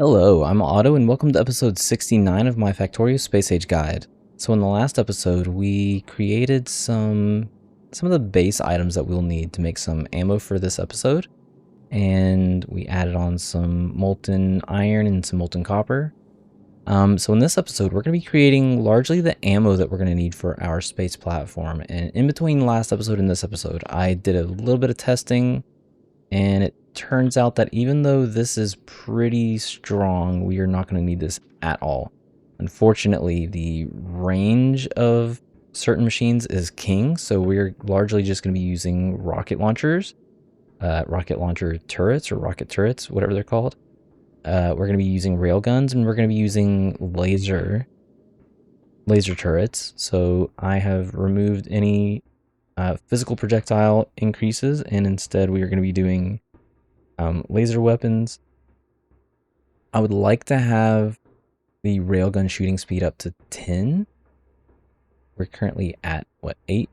Hello, I'm Otto and welcome to episode 69 of my Factorio Space Age Guide. So in the last episode, we created some of the base items that we'll need to make some ammo for this episode. And we added on some molten iron and some molten copper. So in this episode, we're going to be creating largely the ammo that we're going to need for our space platform. And in between last episode and this episode, I did a little bit of testing, and it turns out that even though this is pretty strong, we are not going to need this at all. Unfortunately, the range of certain machines is king, so we're largely just going to be using rocket launchers, rocket launcher turrets, or rocket turrets, whatever they're called. We're going to be using railguns, and we're going to be using laser turrets. So I have removed any physical projectile increases, and instead we are going to be doing laser weapons. I would like to have the railgun shooting speed up to 10. We're currently at, what, 8?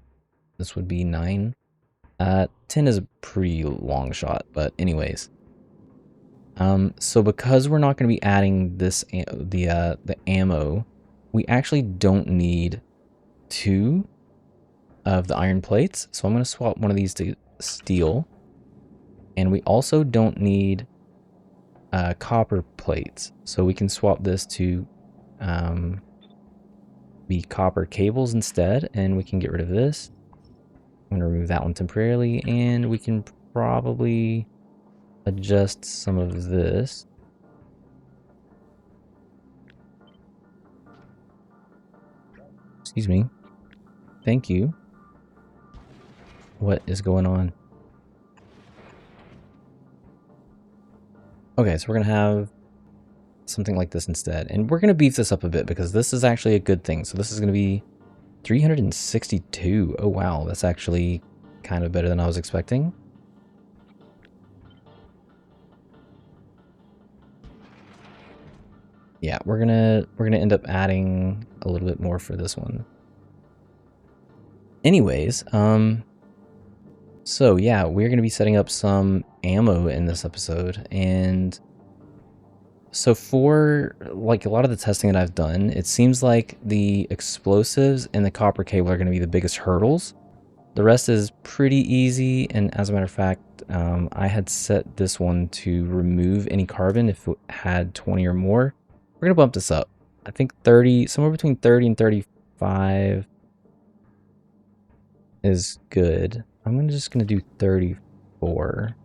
This would be 9. 10 is a pretty long shot, but anyways. So because we're not going to be adding this, the ammo, we actually don't need 2 of the iron plates. So I'm going to swap one of these to steel. And we also don't need copper plates, so we can swap this to be copper cables instead, and we can get rid of this. I'm going to remove that one temporarily, and we can probably adjust some of this. Excuse me. Thank you. What is going on? Okay, so we're going to have something like this instead. And we're going to beef this up a bit because this is actually a good thing. So this is going to be 362. Oh, wow. That's actually kind of better than I was expecting. Yeah, we're gonna end up adding a little bit more for this one. Anyways, so yeah, we're gonna be setting up some ammo in this episode, and so for like a lot of the testing that I've done, it seems like the explosives and the copper cable are gonna be the biggest hurdles. The rest is pretty easy, and as a matter of fact, I had set this one to remove any carbon if it had 20 or more. We're gonna bump this up. I think 30, somewhere between 30 and 35 is good. I'm just gonna do 34.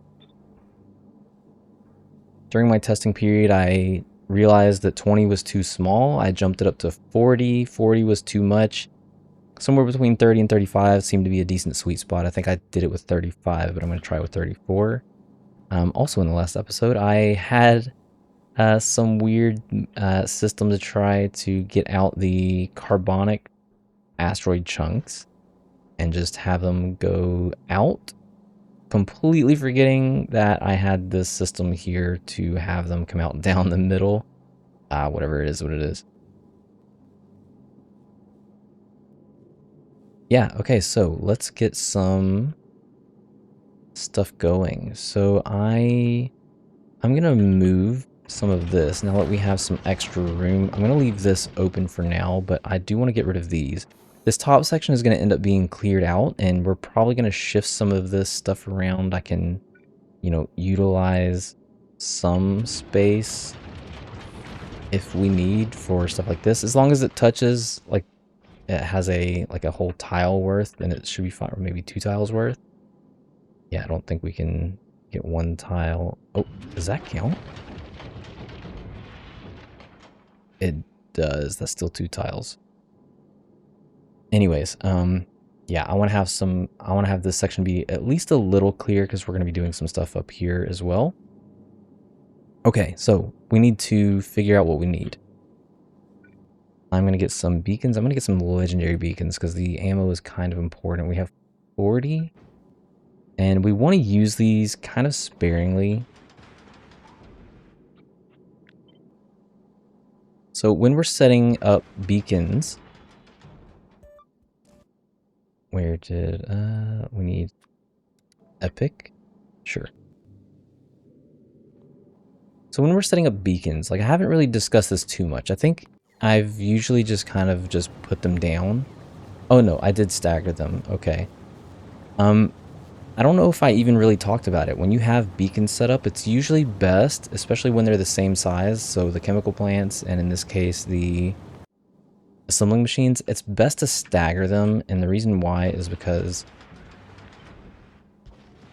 During my testing period, I realized that 20 was too small. I jumped it up to 40. 40 was too much. Somewhere between 30 and 35 seemed to be a decent sweet spot. I think I did it with 35, but I'm going to try with 34. Also in the last episode, I had some weird system to try to get out the carbonic asteroid chunks and just have them go out, completely forgetting that I had this system here to have them come out down the middle. Whatever it is, what it is. Yeah, okay, so let's get some stuff going. So I'm gonna move some of this now that we have some extra room. I'm gonna leave this open for now, but I do want to get rid of these. This top section is going to end up being cleared out, and we're probably going to shift some of this stuff around. I can, you know, utilize some space if we need for stuff like this, as long as it touches, like, it has a whole tile worth, then it should be fine, or maybe 2 tiles worth. Yeah, I don't think we can get 1 tile. Oh, does that count? It does. That's still 2 tiles. Anyways, yeah, I want to have this section be at least a little clear because we're going to be doing some stuff up here as well. Okay, so we need to figure out what we need. I'm going to get some beacons. I'm going to get some legendary beacons because the ammo is kind of important. We have 40. And we want to use these kind of sparingly. So when we're setting up beacons, where did, we need epic? Sure. So when we're setting up beacons, like I haven't really discussed this too much. I think I've usually just kind of just put them down. Oh no, I did stagger them. Okay. I don't know if I even really talked about it. When you have beacons set up, it's usually best, especially when they're the same size. So the chemical plants, and in this case, the assembling machines, it's best to stagger them. And the reason why is because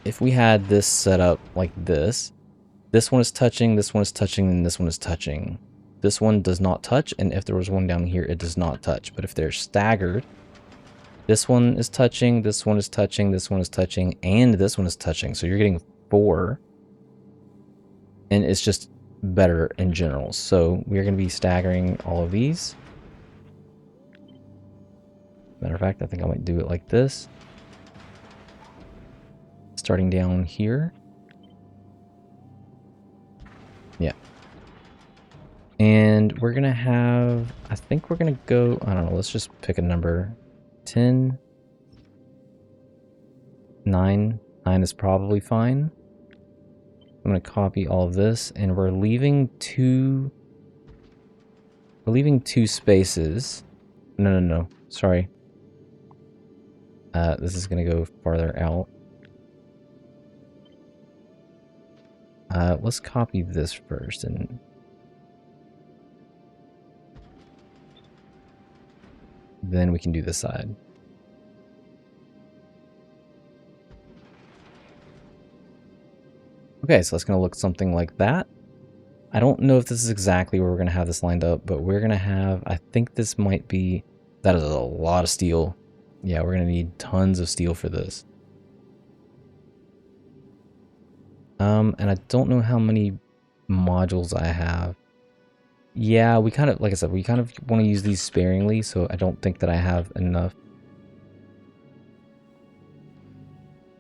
if we had this set up like this one is touching, this one is touching, and this one is touching. This one does not touch, and if there was one down here, it does not touch. But if they're staggered, this one is touching, this one is touching, this one is touching, and this one is touching. So you're getting 4. And it's just better in general. So we're going to be staggering all of these. Matter of fact, I think I might do it like this. Starting down here. Yeah. And we're going to have, I think we're going to go, I don't know, let's just pick a number. 10. 9. 9 is probably fine. I'm going to copy all of this, and we're leaving 2 spaces. No. Sorry. This is going to go farther out. Let's copy this first, and then we can do this side. Okay, so it's going to look something like that. I don't know if this is exactly where we're going to have this lined up, but we're going to have, I think this might be, that is a lot of steel. Yeah, we're going to need tons of steel for this. And I don't know how many modules I have. Yeah, we kind of, like I said, we kind of want to use these sparingly, so I don't think that I have enough.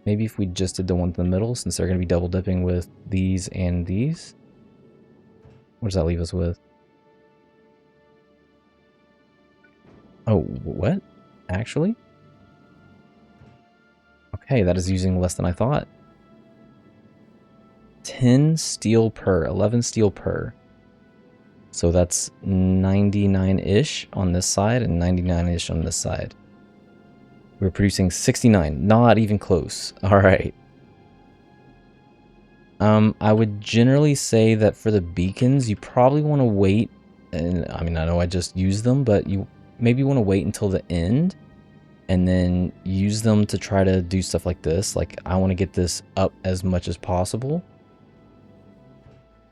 Maybe if we just did the ones in the middle, since they're going to be double dipping with these and these. What does that leave us with? Oh, what? Actually? Okay, that is using less than I thought. 10 steel per, 11 steel per. So that's 99-ish on this side and 99-ish on this side. We're producing 69, not even close. All right. I would generally say that for the beacons, you probably want to wait. And I mean, I know I just used them, but you maybe want to wait until the end and then use them to try to do stuff like this. Like, I want to get this up as much as possible.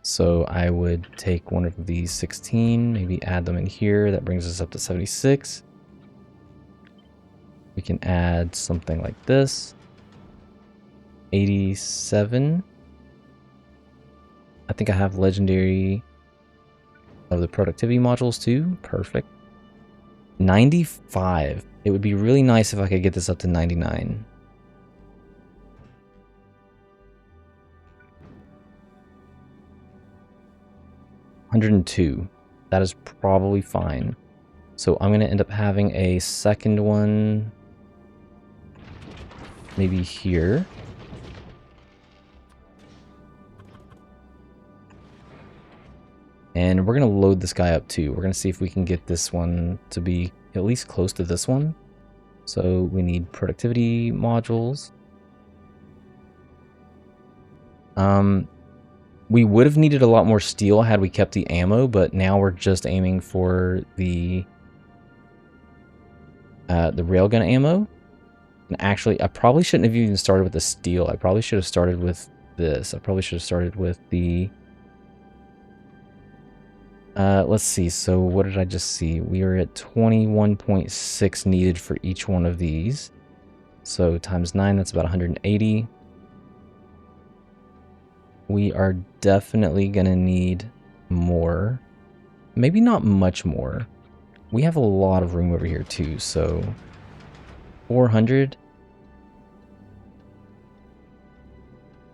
So I would take one of these 16, maybe add them in here. That brings us up to 76. We can add something like this. 87. I think I have legendary of the productivity modules too. Perfect. 95. It would be really nice if I could get this up to 99. $102. That is probably fine. So I'm going to end up having a second one maybe here. And we're going to load this guy up too. We're going to see if we can get this one to be at least close to this one. So we need productivity modules. We would have needed a lot more steel had we kept the ammo, but now we're just aiming for the railgun ammo. And actually, I probably shouldn't have even started with the steel. I probably should have started with this. I probably should have started with the... let's see. So what did I just see? We are at 21.6 needed for each one of these. So times 9, that's about 180. We are definitely going to need more. Maybe not much more. We have a lot of room over here too, so 400.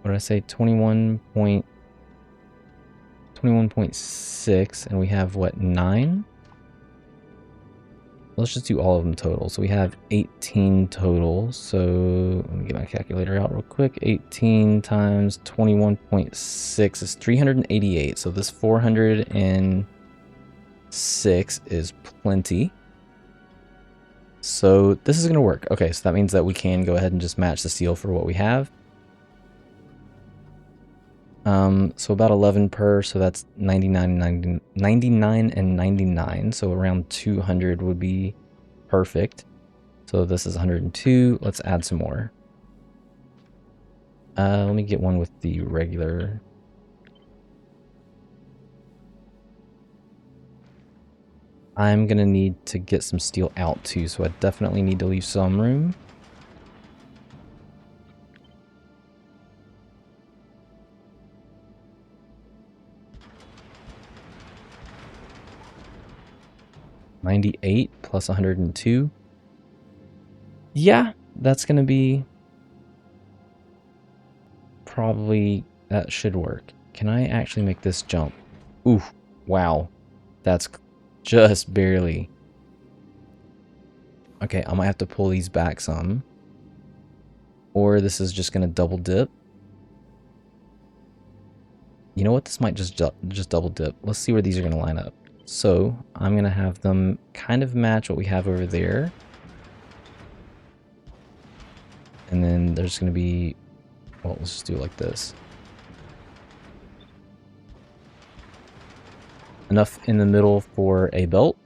What did I say? 21.6, and we have what, 9? let's just do all of them total. So we have 18 total. So let me get my calculator out real quick. 18 times 21.6 is 388. So this 406 is plenty. So this is going to work. Okay, so that means that we can go ahead and just match the steel for what we have. So about 11 per, so that's 99 and 99. So around 200 would be perfect. So this is 102. Let's add some more. Let me get one with the regular. I'm gonna need to get some steel out too, so I definitely need to leave some room. $98 plus 102. Yeah, that's gonna be probably, that should work. Can I actually make this jump? Ooh, wow. That's just barely. Okay, I might have to pull these back some. Or this is just gonna double dip. You know what? This might just double dip. Let's see where these are gonna line up. So I'm gonna have them kind of match what we have over there. And then there's gonna be, well, let's just do it like this. Enough in the middle for a belt.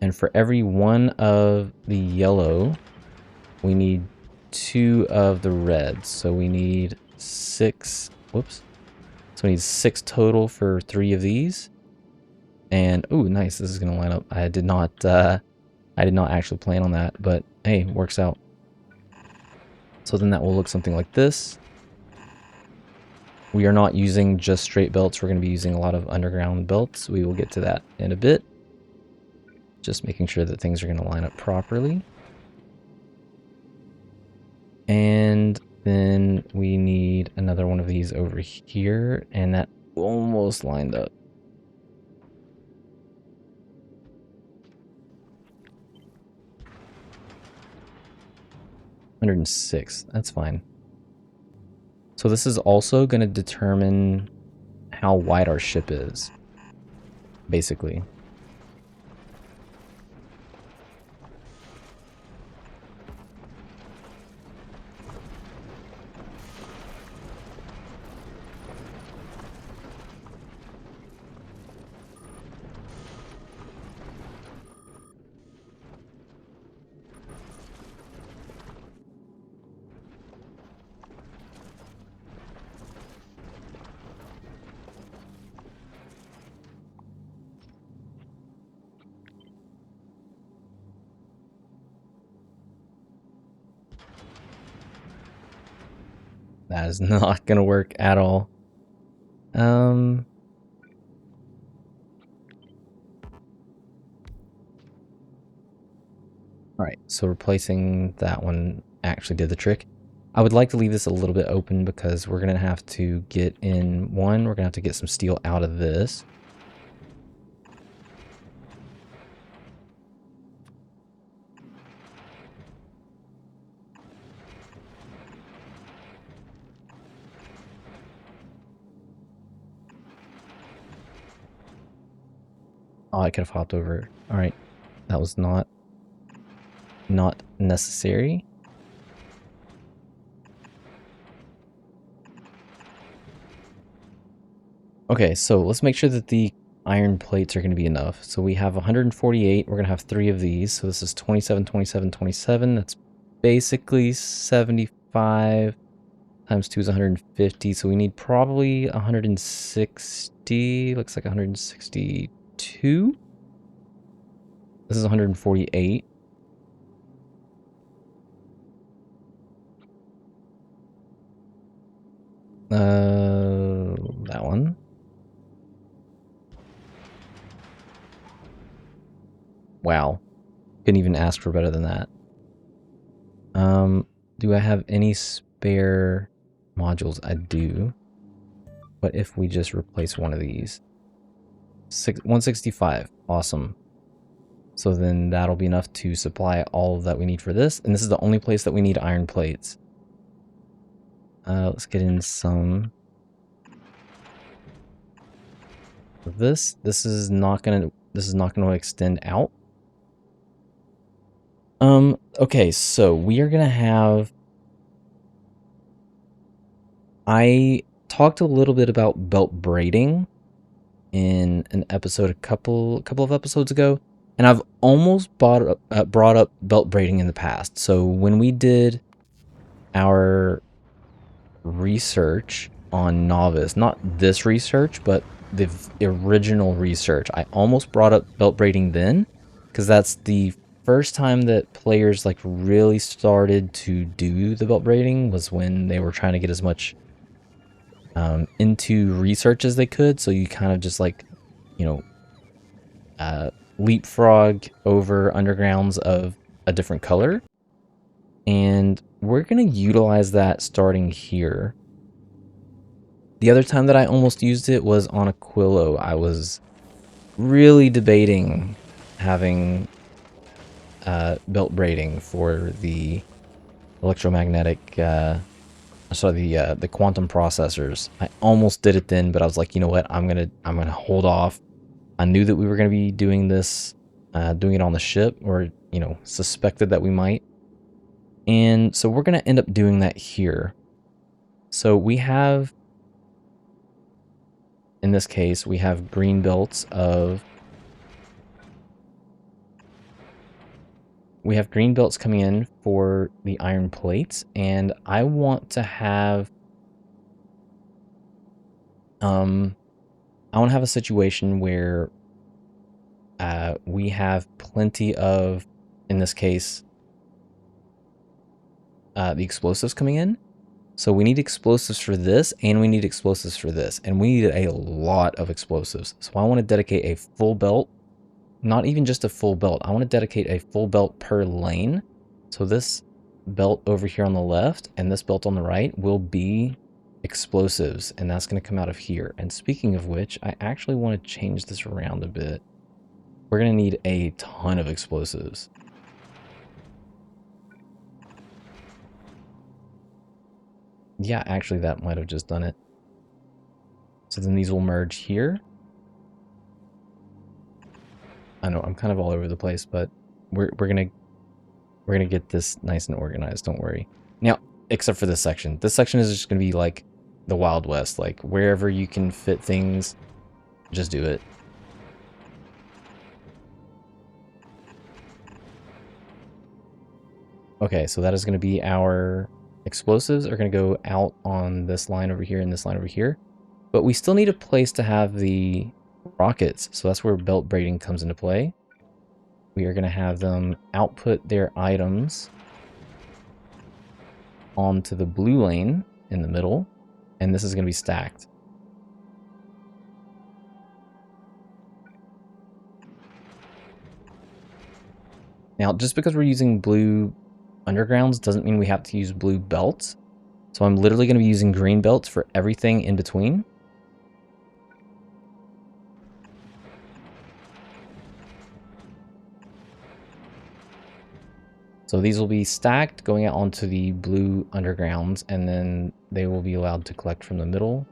And for every one of the yellow, we need 2 of the reds. So we need 6, whoops. So we need 6 total for 3 of these. And, oh, nice, this is gonna line up. I did not actually plan on that, but hey, works out. So then that will look something like this. We are not using just straight belts. We're going to be using a lot of underground belts. We will get to that in a bit. Just making sure that things are going to line up properly. And then we need another one of these over here, and that almost lined up. $106. That's fine. So this is also going to determine how wide our ship is, basically. That is not going to work at all. Alright, so replacing that one actually did the trick. I would like to leave this a little bit open because we're going to have to get in one. We're going to have to get some steel out of this. Oh, I could have hopped over. Alright, that was not necessary. Okay, so let's make sure that the iron plates are going to be enough. So we have 148. We're going to have 3 of these. So this is 27, 27, 27. That's basically 75 times 2 is 150. So we need probably 160. Looks like 162. This is 148. That one. Wow. Couldn't even ask for better than that. Do I have any spare modules? I do. What if we just replace one of these? 165. Awesome. So then that'll be enough to supply all that we need for this. And this is the only place that we need iron plates. Let's get in some of this. This is not gonna extend out. Okay, so we are gonna have, I talked a little bit about belt braiding in an episode a couple of episodes ago, and I've almost brought up belt braiding in the past. So when we did our research on Novice, not this research, but the original research, I almost brought up belt braiding then, because that's the first time that players like really started to do the belt braiding, was when they were trying to get as much into research as they could. So you kind of just like, you know, leapfrog over undergrounds of a different color. And we're going to utilize that starting here. The other time that I almost used it was on Aquilo. I was really debating having belt braiding for the electromagnetic, the quantum processors. I almost did it then, but I was like, you know what, I'm gonna hold off. I knew that we were gonna be doing this, doing it on the ship, or you know, suspected that we might, and so we're gonna end up doing that here. So we have, in this case, we have green belts of, we have green belts coming in for the iron plates, and I want to have, I want to have a situation where we have plenty of, in this case, the explosives coming in. So we need explosives for this, and we need explosives for this, and we need a lot of explosives. So I want to dedicate a full belt, not even just a full belt. I want to dedicate a full belt per lane. So this belt over here on the left and this belt on the right will be explosives, and that's going to come out of here. And speaking of which, I actually want to change this around a bit. We're going to need a ton of explosives. Yeah, actually that might have just done it. So then these will merge here. I know I'm kind of all over the place, but we're gonna get this nice and organized, don't worry. Now, except for this section. This section is just gonna be like the Wild West, like wherever you can fit things, just do it. Okay, so that is gonna be our explosives are gonna go out on this line over here and this line over here. But we still need a place to have the rockets, so that's where belt braiding comes into play. We are going to have them output their items onto the blue lane in the middle, and this is going to be stacked. Now, just because we're using blue undergrounds doesn't mean we have to use blue belts. So I'm literally going to be using green belts for everything in between. So these will be stacked going out onto the blue undergrounds, and then they will be allowed to collect from the middle.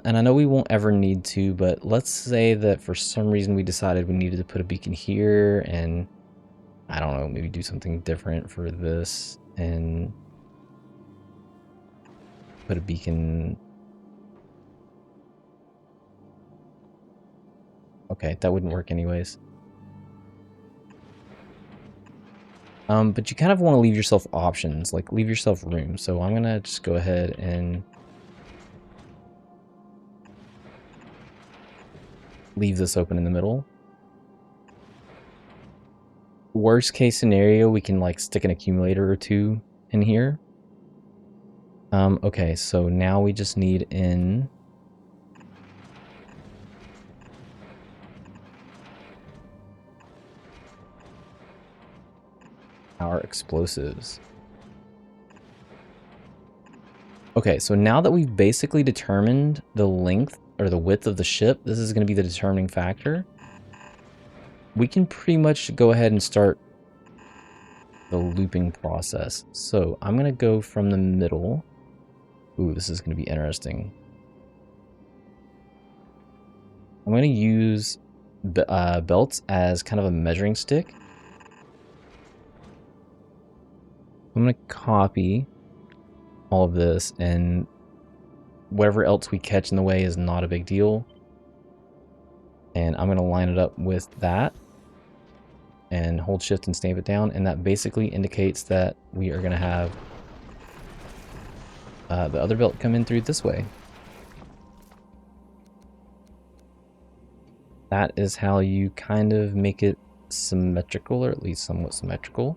And I know we won't ever need to, but let's say that for some reason we decided we needed to put a beacon here, and I don't know, maybe do something different for this and put a beacon. Okay, that wouldn't work anyways. But you kind of want to leave yourself options, like leave yourself room. So I'm gonna just go ahead and leave this open in the middle. Worst case scenario, we can like stick an accumulator or two in here. Okay, so now we just need in our explosives. Okay, so now that we've basically determined the length or the width of the ship, this is going to be the determining factor. We can pretty much go ahead and start the looping process. So I'm going to go from the middle. Ooh, this is going to be interesting. I'm going to use belts as kind of a measuring stick. I'm going to copy all of this, and whatever else we catch in the way is not a big deal. And I'm going to line it up with that and hold shift and stamp it down, and that basically indicates that we are going to have the other belt come in through this way. That is how you kind of make it symmetrical, or at least somewhat symmetrical.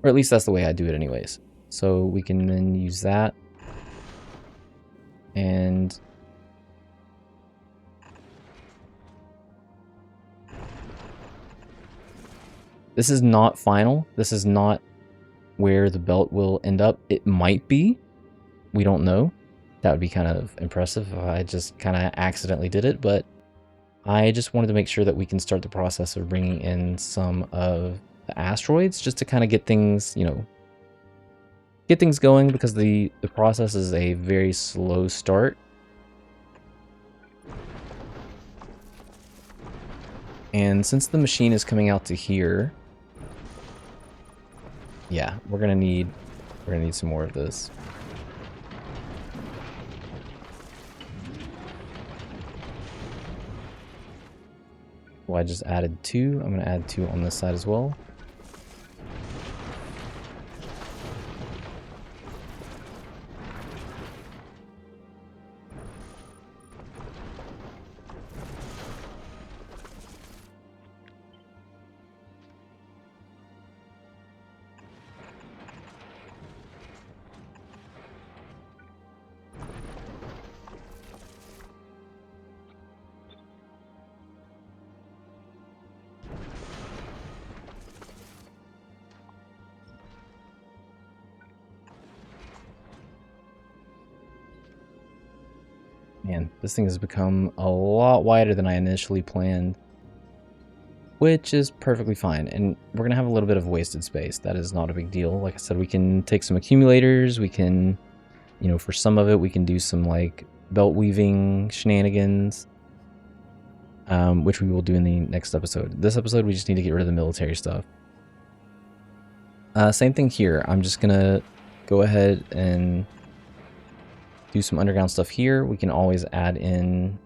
Or at least that's the way I do it anyways. So we can then use that. And this is not final. This is not where the belt will end up. It might be. We don't know. That would be kind of impressive if I just kind of accidentally did it, but I just wanted to make sure that we can start the process of bringing in some of the asteroids just to kind of get things, you know, get things going, because the process is a very slow start. And since the machine is coming out to here, yeah, we're gonna need some more of this. Well, I just added 2. I'm gonna add 2 on this side as well. Man, this thing has become a lot wider than I initially planned, which is perfectly fine. And we're going to have a little bit of wasted space. That is not a big deal. Like I said, we can take some accumulators. We can, you know, for some of it, we can do some like belt weaving shenanigans, which we will do in the next episode. This episode, we just need to get rid of the military stuff. Same thing here. I'm just going to go ahead and do some underground stuff here. We can always add in,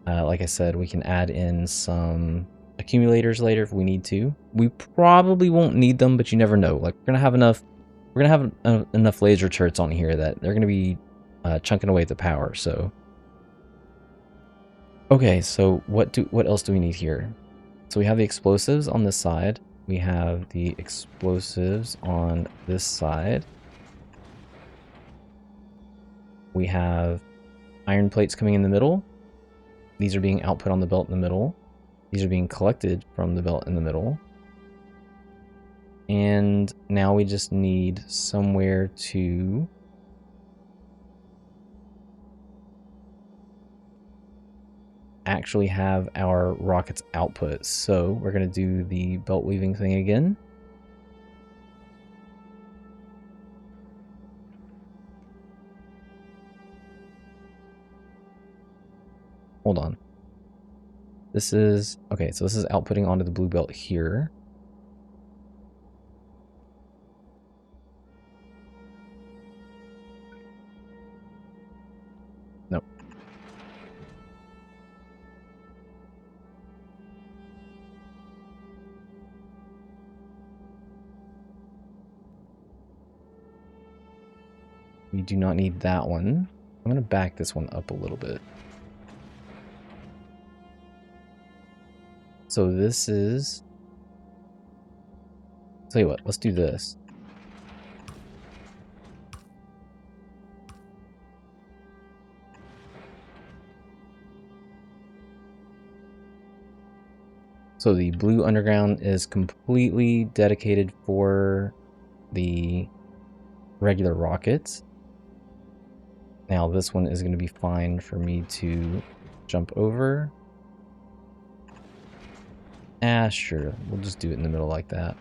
like I said, we can add in some accumulators later if we need to. We probably won't need them, but you never know. Like we're gonna have enough laser turrets on here that they're gonna be chunking away at the power. So okay, so what else do we need here? So we have the explosives on this side. We have the explosives on this side. We have iron plates coming in the middle. These are being output on the belt in the middle. These are being collected from the belt in the middle. And now we just need somewhere to actually have our rockets output. So we're going to do the belt weaving thing again. Hold on. This is, okay, so this is outputting onto the blue belt here. Nope. We do not need that one. I'm going to back this one up a little bit. So this is, tell you what, let's do this. So the blue underground is completely dedicated for the regular rockets. Now this one is going to be fine for me to jump over. Sure, we'll just do it in the middle like that.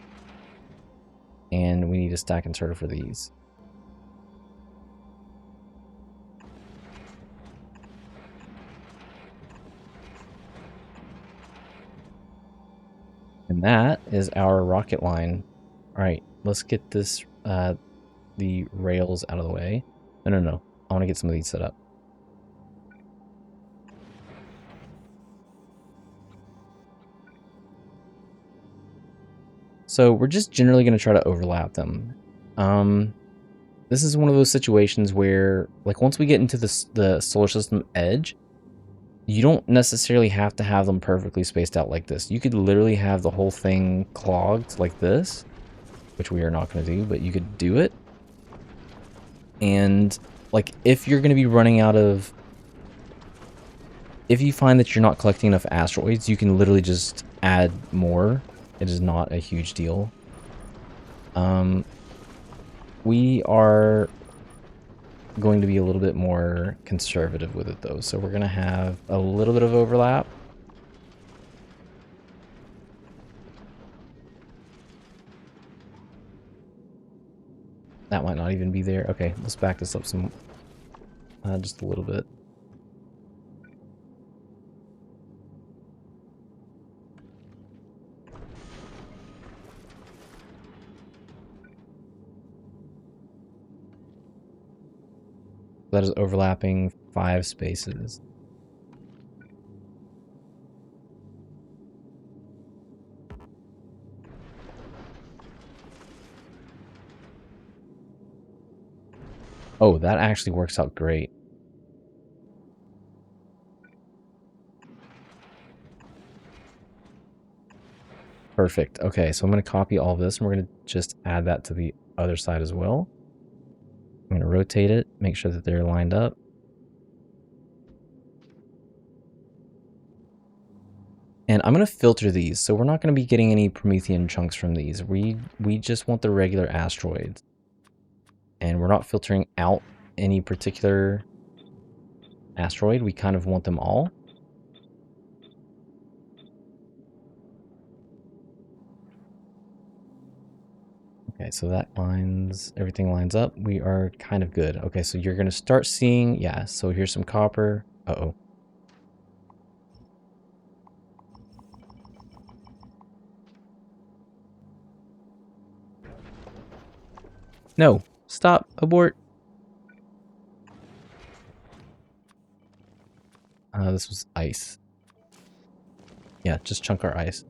And we need a stack inserter for these. And that is our rocket line. All right, let's get this, the rails out of the way. No. I want to get some of these set up. So we're just generally going to try to overlap them. This is one of those situations where, like, once we get into the solar system edge, you don't necessarily have to have them perfectly spaced out like this. You could literally have the whole thing clogged like this, which we are not going to do, but you could do it. And, like, if you're going to be running out of... If you find that you're not collecting enough asteroids, you can literally just add more. It is not a huge deal. We are going to be a little bit more conservative with it, though. So we're going to have a little bit of overlap. That might not even be there. Okay, let's back this up some, just a little bit. That is overlapping 5 spaces. Oh, that actually works out great. Perfect. Okay, so I'm going to copy all of this, and we're going to just add that to the other side as well. I'm going to rotate it, make sure that they're lined up. And I'm going to filter these, so we're not going to be getting any Promethean chunks from these. We just want the regular asteroids. And we're not filtering out any particular asteroid. We kind of want them all. Okay, so that everything lines up. We are kind of good. Okay, so you're going to start seeing, yeah, so here's some copper. Uh-oh. No, stop, abort. This was ice. Yeah, just chunk our ice.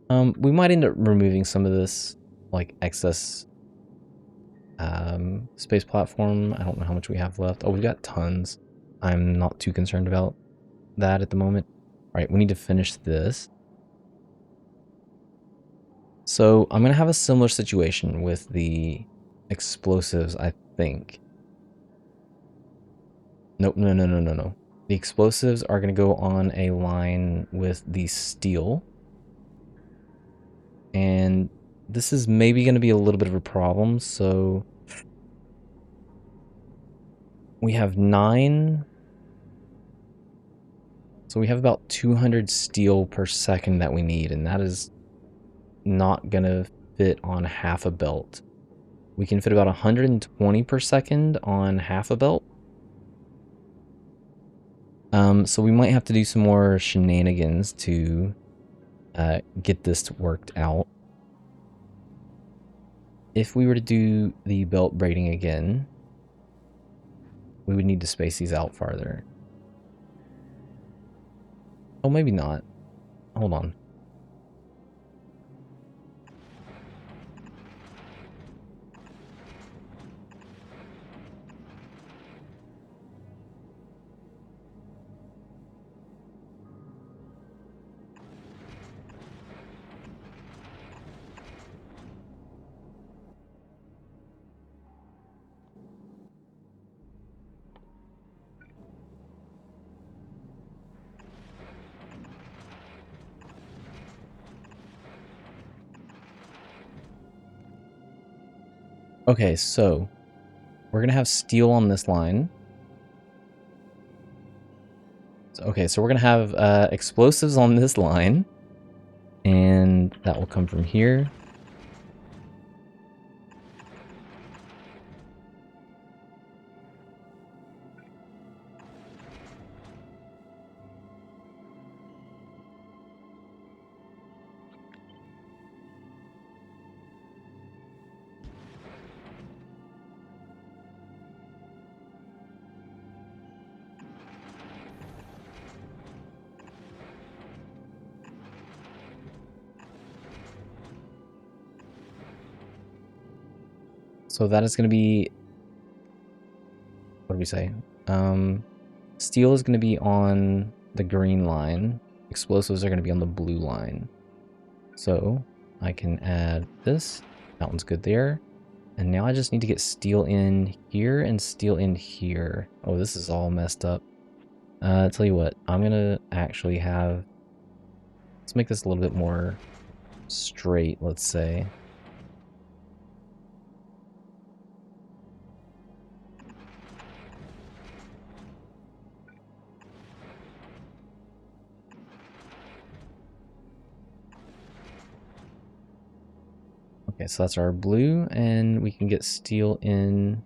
We might end up removing some of this, like, excess space platform. I don't know how much we have left. Oh, we've got tons. I'm not too concerned about that at the moment. All right, we need to finish this. So I'm going to have a similar situation with the explosives, I think. Nope, no. The explosives are going to go on a line with the steel. And this is maybe going to be a little bit of a problem, so... We have 9... So we have about 200 steel per second that we need, and that is not going to fit on half a belt. We can fit about 120 per second on half a belt. So we might have to do some more shenanigans to get this worked out. If we were to do the belt braiding again, we would need to space these out farther. Oh, maybe not. Hold on. Okay, so we're gonna have steel on this line. Okay, so we're gonna have explosives on this line, and that will come from here. So that is going to be, what do we say? Steel is going to be on the green line. Explosives are going to be on the blue line. So I can add this. That one's good there. And now I just need to get steel in here and steel in here. Oh, this is all messed up. Tell you what, I'm going to actually have... Let's make this a little bit more straight, let's say. Okay, so that's our blue, and we can get steel in...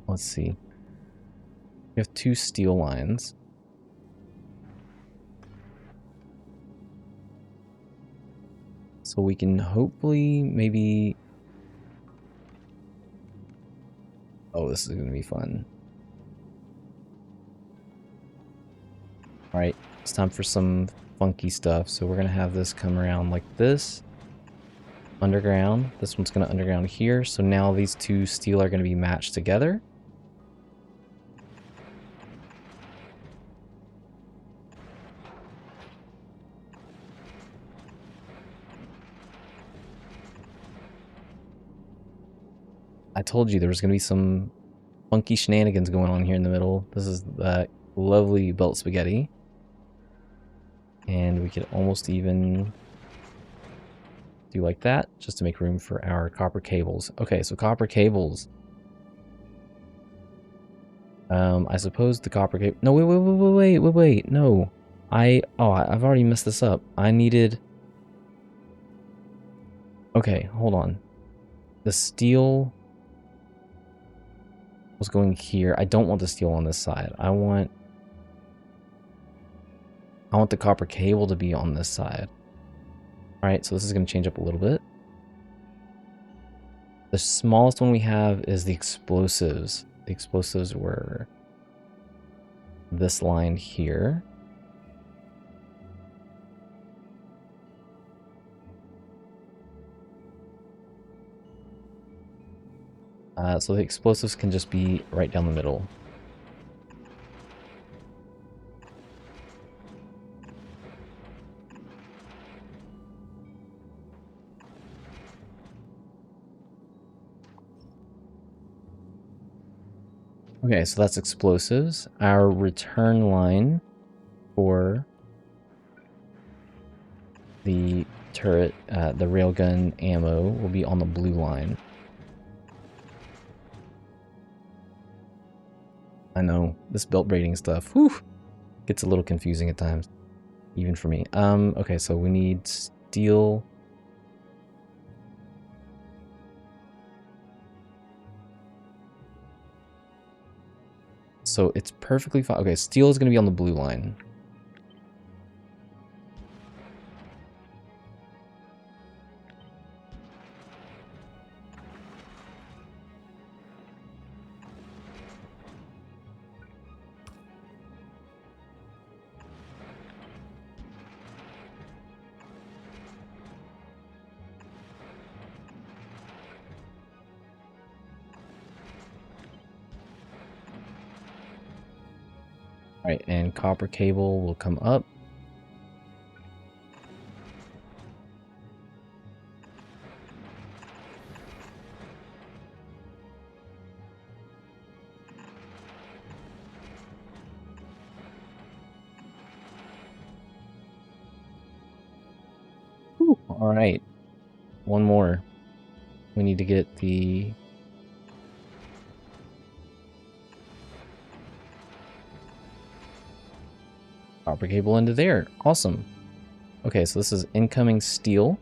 Let's see. We have 2 steel lines. So we can hopefully maybe... Oh, this is going to be fun. Alright, it's time for some funky stuff. So we're going to have this come around like this. Underground. This one's going to underground here. So now these 2 steel are going to be matched together. I told you there was going to be some funky shenanigans going on here in the middle. This is that lovely belt spaghetti. And we could almost even do like that, just to make room for our copper cables. Okay, so copper cables. I suppose the copper cable... No, wait, no. I've already messed this up. I needed... Okay, hold on. The steel was going here. I don't want the steel on this side. I want the copper cable to be on this side. Alright, so this is going to change up a little bit. The smallest one we have is the explosives. The explosives were this line here. So the explosives can just be right down the middle. Okay, so that's explosives. Our return line for the turret, the railgun ammo will be on the blue line. I know, this belt braiding stuff, whew, gets a little confusing at times, even for me. Okay, so we need steel. So it's perfectly fine. Okay, steel is going to be on the blue line. Alright, and copper cable will come up. Alright, one more. We need to get the copper cable into there. Awesome. Okay, so this is incoming steel.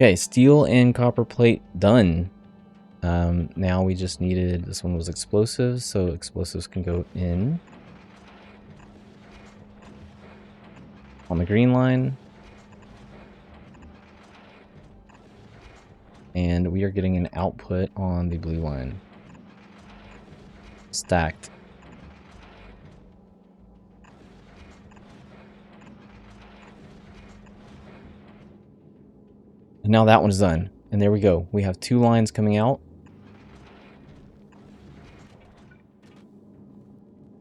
Okay, steel and copper plate done. Now we just needed, this one was explosives, so explosives can go in on the green line. And we are getting an output on the blue line. Stacked. And now that one's done. And there we go. We have 2 lines coming out.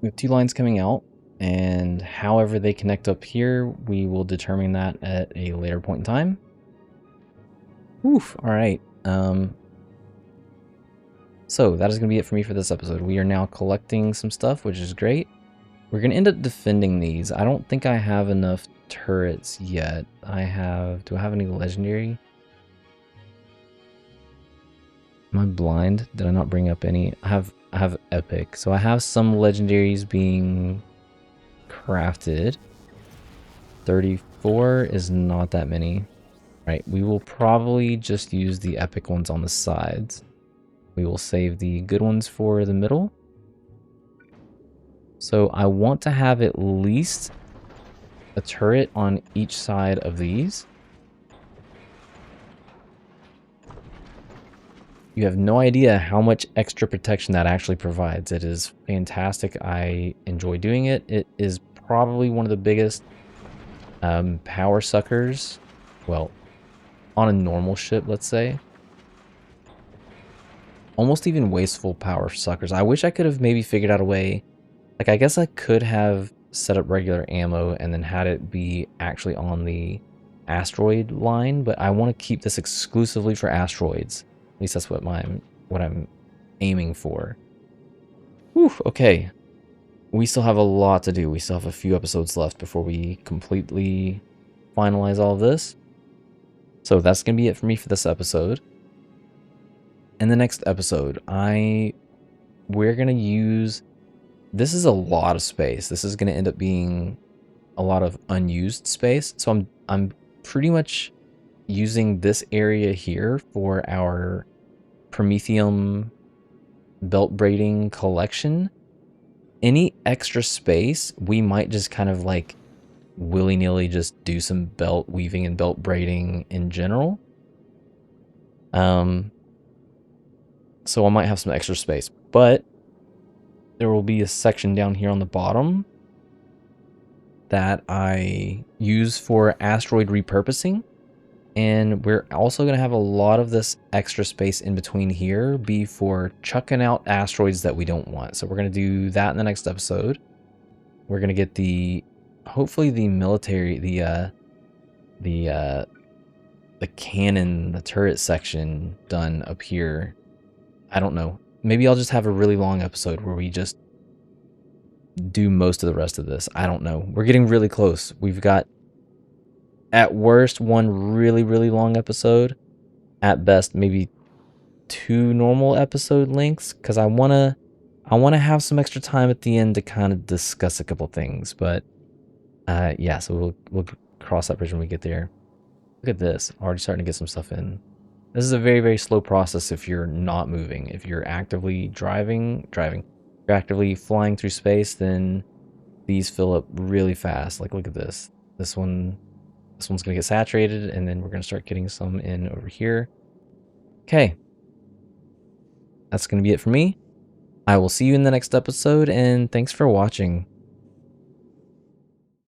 We have 2 lines coming out. And however they connect up here, we will determine that at a later point in time. Oof. Alright. So that is going to be it for me for this episode. We are now collecting some stuff, which is great. We're going to end up defending these. I don't think I have enough turrets yet. Do I have any legendary? Am I blind? Did I not bring up any? I have epic. So I have some legendaries being crafted. 34 is not that many. Right, we will probably just use the epic ones on the sides. We will save the good ones for the middle. So I want to have at least a turret on each side of these. You have no idea how much extra protection that actually provides. It is fantastic. I enjoy doing it. It is probably one of the biggest power suckers. Well, on a normal ship, let's say. Almost even wasteful power suckers. I wish I could have maybe figured out a way. Like, I guess I could have set up regular ammo and then had it be actually on the Asteroid line, but I want to keep this exclusively for asteroids. At least that's what I'm aiming for. Whew, okay. We still have a lot to do. We still have a few episodes left before we completely finalize all of this. So that's going to be it for me for this episode. In the next episode, we're going to use... This is a lot of space. This is going to end up being a lot of unused space. So I'm pretty much using this area here for our Promethium belt braiding collection. Any extra space, we might just kind of like willy-nilly just do some belt weaving and belt braiding in general. So I might have some extra space, but there will be a section down here on the bottom that I use for asteroid repurposing. And we're also going to have a lot of this extra space in between here be for chucking out asteroids that we don't want. So we're going to do that in the next episode. We're going to get hopefully the military, the cannon, the turret section done up here. I don't know. Maybe I'll just have a really long episode where we just do most of the rest of this. I don't know. We're getting really close. We've got, at worst, one really, really long episode. At best, maybe 2 normal episode lengths, because I wanna have some extra time at the end to kind of discuss a couple things. But yeah, so we'll cross that bridge when we get there. Look at this. Already starting to get some stuff in. This is a very, very slow process if you're not moving. If you're actively driving, you're actively flying through space, then these fill up really fast. Like, look at this. This one's gonna get saturated, and then we're gonna start getting some in over here. Okay. That's gonna be it for me. I will see you in the next episode, and thanks for watching.